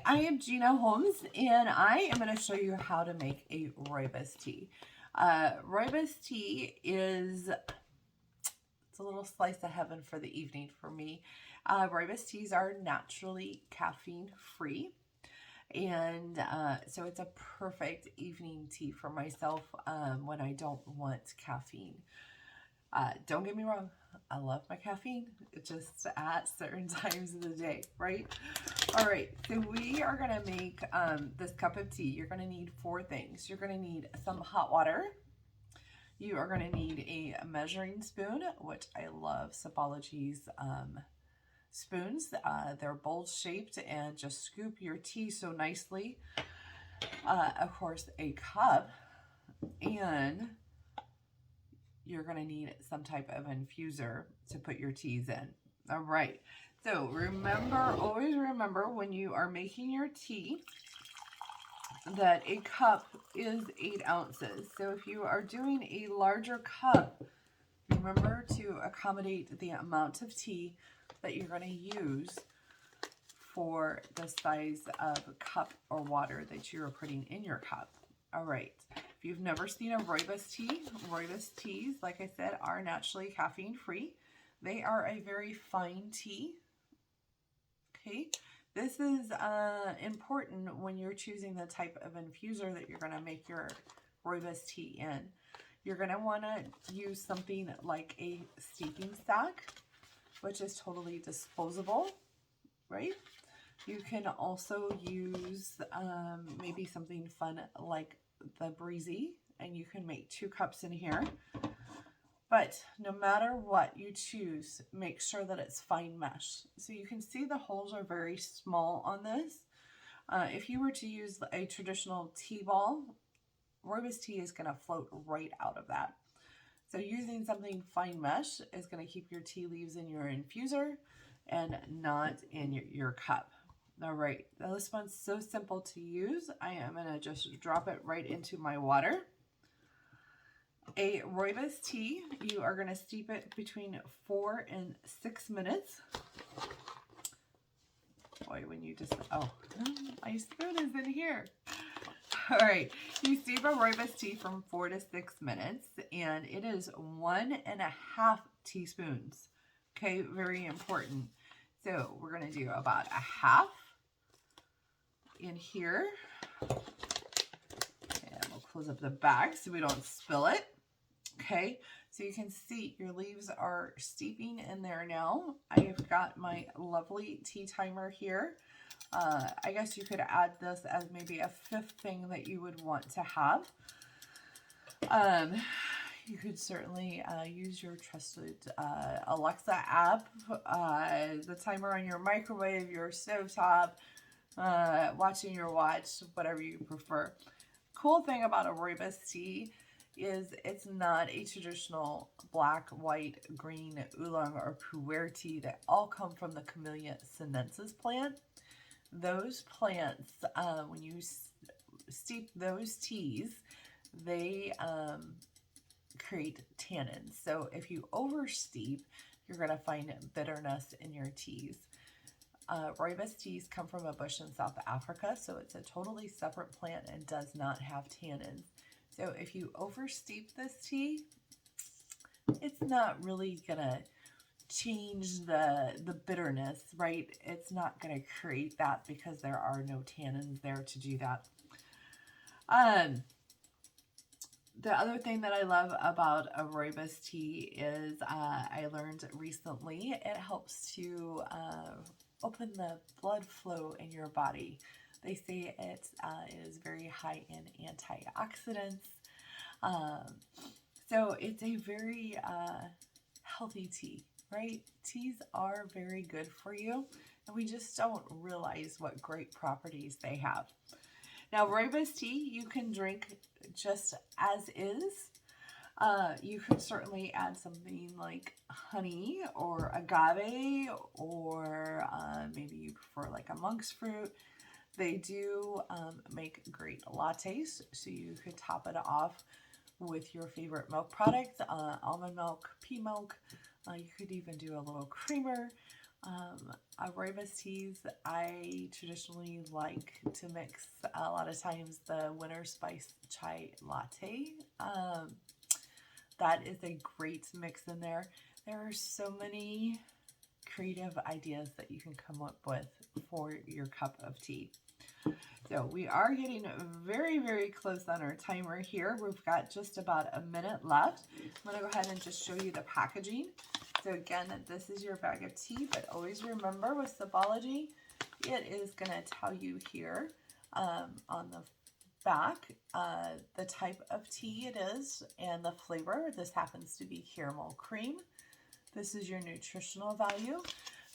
I am Gina Holmes, and I am going to show you how to make a Rooibos tea. Rooibos tea is it's a little slice of heaven for the evening for me. Rooibos teas are naturally caffeine free, and so it's a perfect evening tea for myself when I don't want caffeine. Don't get me wrong, I love my caffeine, just at certain times of the day, right? All right, so we are gonna make this cup of tea. You're gonna need four things. You're gonna need some hot water. You are gonna need a measuring spoon, which I love Sapology's spoons. They're bowl shaped and just scoop your tea so nicely. Of course, a cup, and you're going to need some type of infuser to put your teas in. All right. So remember, always remember when you are making your tea that a cup is 8 ounces. So if you are doing a larger cup, remember to accommodate the amount of tea that you're going to use for the size of cup or water that you're putting in your cup. All right. If you've never seen a Rooibos tea, Rooibos teas, like I said, are naturally caffeine free. They are a very fine tea. Okay. This is important when you're choosing the type of infuser that you're going to make your Rooibos tea in. You're going to want to use something like a steeping sack, which is totally disposable, right? You can also use maybe something fun like the Breezy, and you can make 2 cups in here. But no matter what you choose, make sure that it's fine mesh. So you can see the holes are very small on this. If you were to use a traditional tea ball, Rooibos tea is going to float right out of that. So using something fine mesh is going to keep your tea leaves in your infuser and not in your cup. All right, now this one's so simple to use. I am going to just drop it right into my water. A Rooibos tea, you are going to steep it between 4 and 6 minutes. Boy, when you just, oh, my spoon is in here. All right, you steep a Rooibos tea from 4 to 6 minutes, and it is 1.5 teaspoons. Okay, very important. So we're going to do about a half in here. And we'll close up the bag so we don't spill it. Okay, so you can see your leaves are steeping in there now. I have got my lovely tea timer here. I guess you could add this as maybe a 5th thing that you would want to have. You could certainly use your trusted Alexa app, the timer on your microwave, your stovetop, watching your watch, whatever you prefer. Cool thing about a Rooibos tea is it's not a traditional black, white, green, oolong, or pu'er tea that all come from the Camellia sinensis plant. Those plants, when you steep those teas, they create tannins. So if you oversteep, you're going to find bitterness in your teas. Rooibos teas come from a bush in South Africa, so it's a totally separate plant and does not have tannins. So if you oversteep this tea, it's not really going to change the bitterness, right? It's not going to create that because there are no tannins there to do that. The other thing that I love about a Rooibos tea is I learned recently it helps to open the blood flow in your body. They say it is very high in antioxidants. So it's a very healthy tea, right? Teas are very good for you, and we just don't realize what great properties they have. Now, Rooibos tea you can drink just as is. You could certainly add something like honey or agave, or maybe you prefer like a monk's fruit. They do make great lattes, so you could top it off with your favorite milk product, almond milk, pea milk. You could even do a little creamer. Rooibos teas, I traditionally like to mix a lot of times the winter spice chai latte. That is a great mix in there. There are so many creative ideas that you can come up with for your cup of tea. So we are getting very, very close on our timer here. We've got just about a minute left. I'm going to go ahead and just show you the packaging. So again, this is your bag of tea, but always remember with Sipology, it is going to tell you here on the back the type of tea it is and the flavor. This happens to be caramel cream. This is your nutritional value.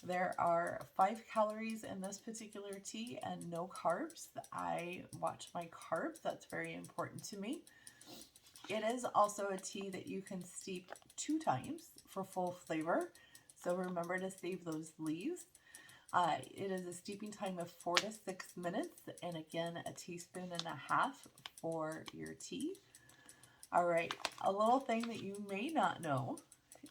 There are 5 calories in this particular tea and no carbs. I watch my carbs. That's very important to me. It is also a tea that you can steep 2 times for full flavor. So remember to save those leaves. It is a steeping time of 4 to 6 minutes, and again, a teaspoon and a half for your tea. All right, a little thing that you may not know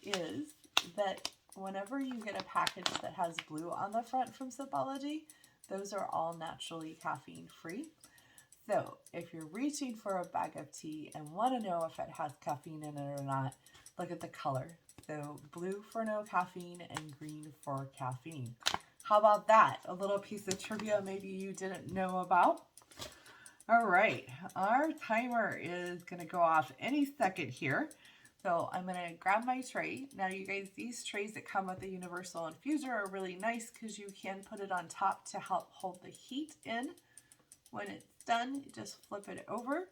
is that whenever you get a package that has blue on the front from Sipology, those are all naturally caffeine free. So if you're reaching for a bag of tea and want to know if it has caffeine in it or not, look at the color. So blue for no caffeine and green for caffeine. How about that? A little piece of trivia maybe you didn't know about. All right, our timer is going to go off any second here. So I'm going to grab my tray. Now you guys, these trays that come with the universal infuser are really nice because you can put it on top to help hold the heat in. When it's done, just flip it over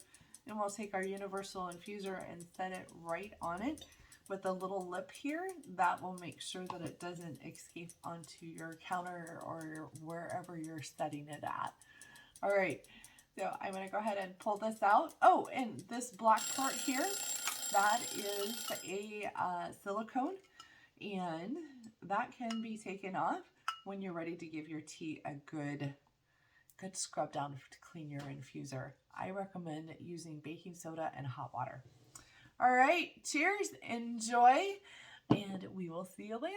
and we'll take our universal infuser and set it right on it with a little lip here. That will make sure that it doesn't escape onto your counter or wherever you're setting it at. All right, so I'm going to go ahead and pull this out. Oh, and this black part here, that is a silicone, and that can be taken off when you're ready to give your tea a good scrub down to clean your infuser. I recommend using baking soda and hot water. All right, cheers, enjoy, and we will see you later.